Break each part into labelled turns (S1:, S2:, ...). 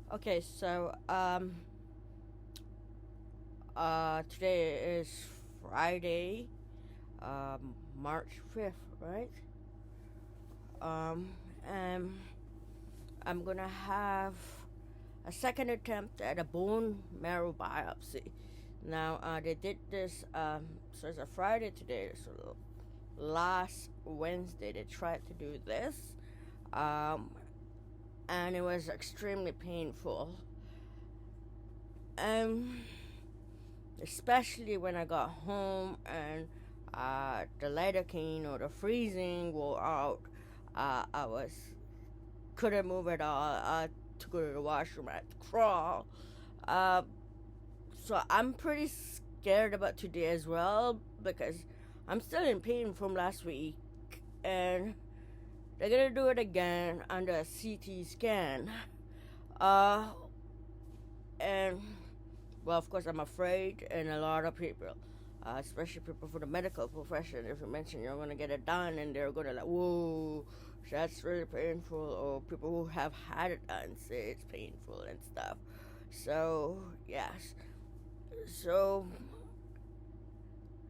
S1: Okay, so today is Friday, March 5th, right? Um, and I'm gonna have a second attempt at a bone marrow biopsy. Now, they did this, so it's a Friday today, so last Wednesday they tried to do this, um, and it was extremely painful. Um, Especially when I got home and the lidocaine or the freezing wore out. I was couldn't move at all. I had to go to the washroom. I had to crawl. Uh, so I'm pretty scared about today as well because I'm still in pain from last week, and they're gonna do it again under a CT scan. Uh, and well, of course, I'm afraid, and a lot of people, especially people for the medical profession, if you mention you're going to get it done, and they're going to like, whoa, that's really painful, or people who have had it done say it's painful and stuff. So, yes. So,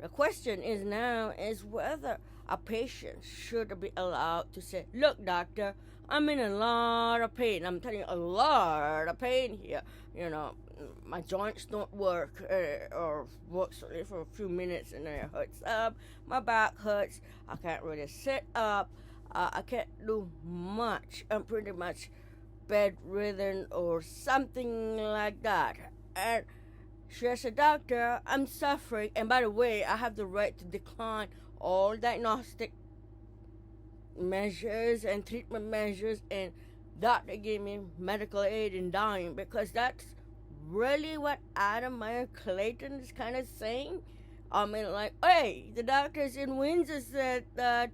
S1: the question is now is whether a patient should be allowed to say, look, doctor, I'm in a lot of pain. I'm telling you, a lot of pain here. You know, my joints don't work or works only for a few minutes and then it hurts up. My back hurts. I can't really sit up. I can't do much. I'm pretty much bedridden or something like that. And she said, doctor, I'm suffering. And by the way, I have the right to decline all diagnostic measures and treatment measures. And doctor gave me medical aid in dying because that's really what Adam Maier-Clayton is kind of saying. I mean, like, hey, the doctors in Windsor said that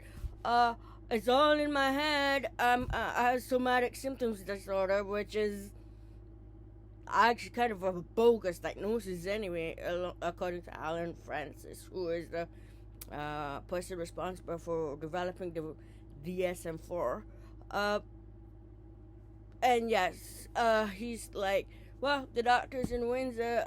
S1: it's all in my head. I have somatic symptoms disorder, which is actually kind of a bogus diagnosis anyway, according to Alan Francis, who is the person responsible for developing the DSM-4. And yes, he's like, well, the doctors in Windsor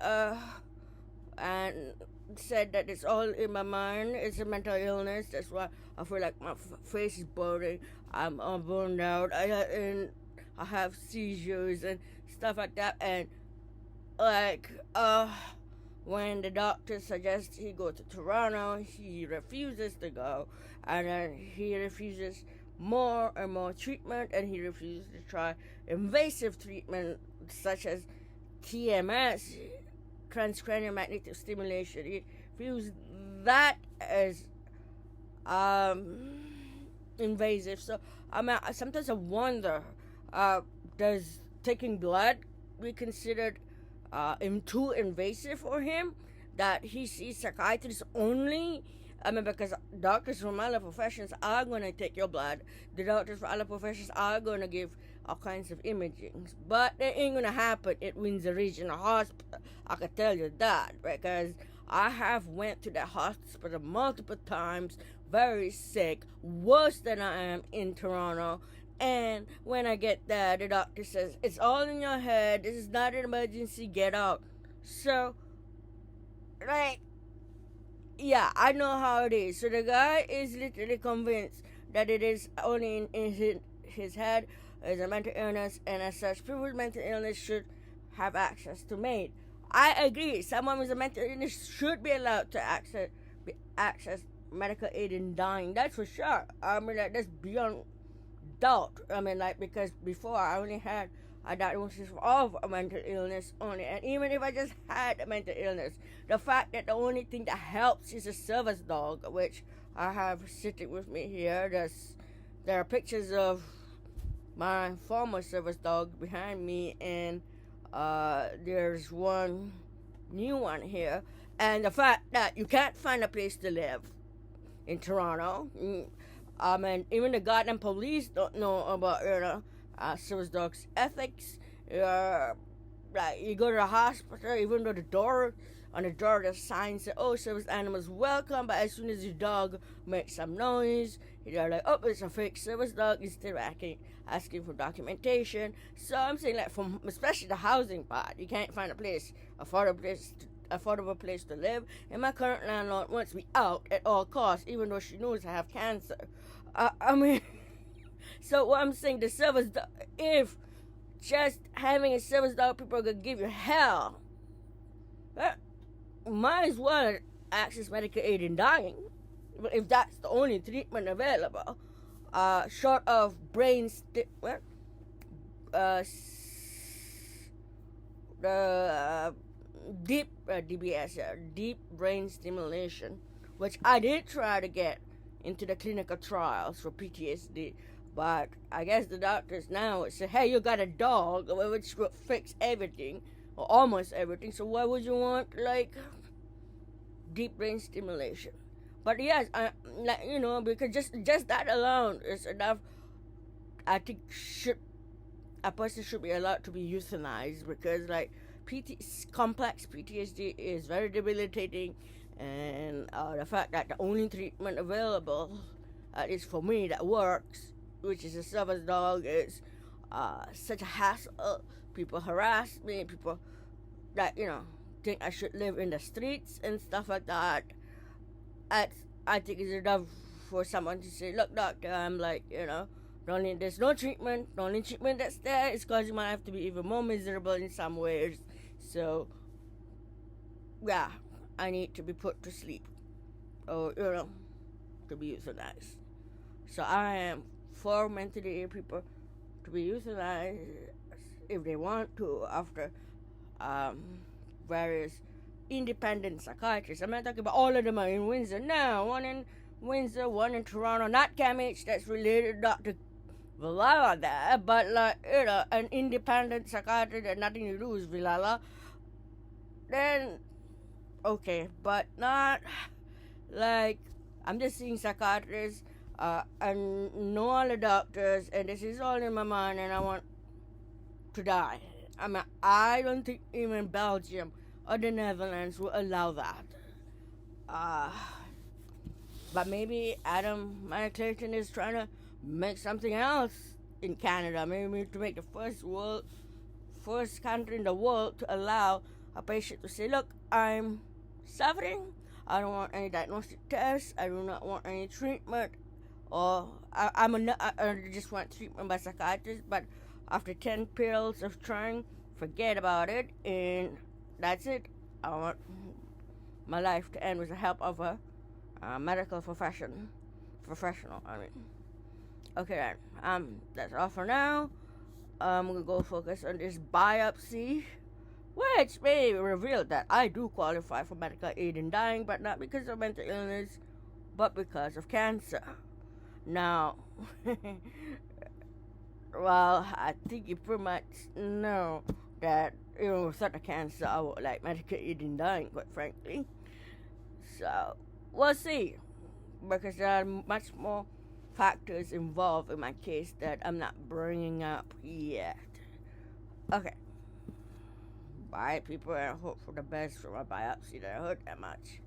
S1: and said that it's all in my mind. It's a mental illness. That's why I feel like my face is burning. I'm burned out. And I have seizures and stuff like that. And like when the doctor suggests he go to Toronto, he refuses to go, and then he refuses more and more treatment, and he refuses to try invasive treatment such as TMS, transcranial magnetic stimulation. He views that as invasive. So I mean, sometimes I wonder, does taking blood be considered too invasive for him? That he sees psychiatrists only? I mean, because doctors from other professions are going to take your blood. The doctors from other professions are going to give all kinds of imagings. But it ain't going to happen at Windsor Regional Hospital. I can tell you that. Because I have went to that hospital multiple times, very sick, worse than I am in Toronto. And when I get there, the doctor says, it's all in your head. This is not an emergency. Get out. So, like, yeah, I know how it is. So the guy is literally convinced that it is only in his head as a mental illness, and as such, people with mental illness should have access to MAID. I agree. Someone with a mental illness should be allowed to access medical aid in dying. That's for sure. I mean, that's beyond doubt. I mean, like, because before I only had a diagnosis of a mental illness only, and even if I just had a mental illness, the fact that the only thing that helps is a service dog, which I have sitting with me here. There are pictures of my former service dog behind me, and there's one new one here. And the fact that you can't find a place to live in Toronto. I mean, even the goddamn police don't know about, service dogs' ethics. Like, you go to the hospital, even though the door on the door the sign said, "Oh, service animals welcome," but as soon as your dog makes some noise, they're like, "Oh, it's a fake service dog," instead of asking for documentation. So I'm saying, like, from especially the housing part, you can't find a affordable place to live, and my current landlord wants me out at all costs, even though she knows I have cancer. I mean, so what I'm saying, the service dog, if just having a service dog, people are gonna give you hell. Might as well access medical aid in dying, if that's the only treatment available. Short of deep DBS, deep brain stimulation, which I did try to get into the clinical trials for PTSD, but I guess the doctors now say, "Hey, you got a dog, which will fix everything, or almost everything, so why would you want, like, deep brain stimulation?" But yes, because just that alone is enough. I think a person should be allowed to be euthanized, because, like, complex PTSD is very debilitating, and the fact that the only treatment available, at least for me, that works, which is a service dog, is such a hassle. People harass me, people that think I should live in the streets and stuff like that. I think it's enough for someone to say, "Look, doctor, I'm like, there's no treatment. The only treatment that's there is causing my life to be even more miserable in some ways. So, yeah, I need to be put to sleep, or to be euthanized." So I am for mentally ill people to be euthanized if they want to, after various independent psychiatrists. I'm not talking about all of them are in Windsor. No, one in Windsor, one in Toronto, not CAMH, that's related to Dr. Vilala there, but, like, an independent psychiatrist that nothing to do with Vilala, then okay, but not like, I'm just seeing psychiatrists and no other doctors, and this is all in my mind, and I want to die. I mean, I don't think even Belgium or the Netherlands will allow that. But maybe Adam Maier-Clayton is trying to make something else in Canada. Maybe to make the first country in the world to allow a patient to say, "Look, I'm suffering. I don't want any diagnostic tests. I do not want any treatment, or I just want treatment by psychiatrist. But after 10 pills of trying, forget about it, and that's it. I want my life to end with the help of a medical professional. Okay, then. That's all for now. I'm gonna go focus on this biopsy, which may reveal that I do qualify for medical aid in dying, but not because of mental illness, but because of cancer. Now, well, I think you pretty much know that, without the cancer, I would like medical aid in dying, quite frankly. So, we'll see, because there are much more factors involved in my case that I'm not bringing up yet. Okay. Bye, people, and I hope for the best for my biopsy. That hurt that much.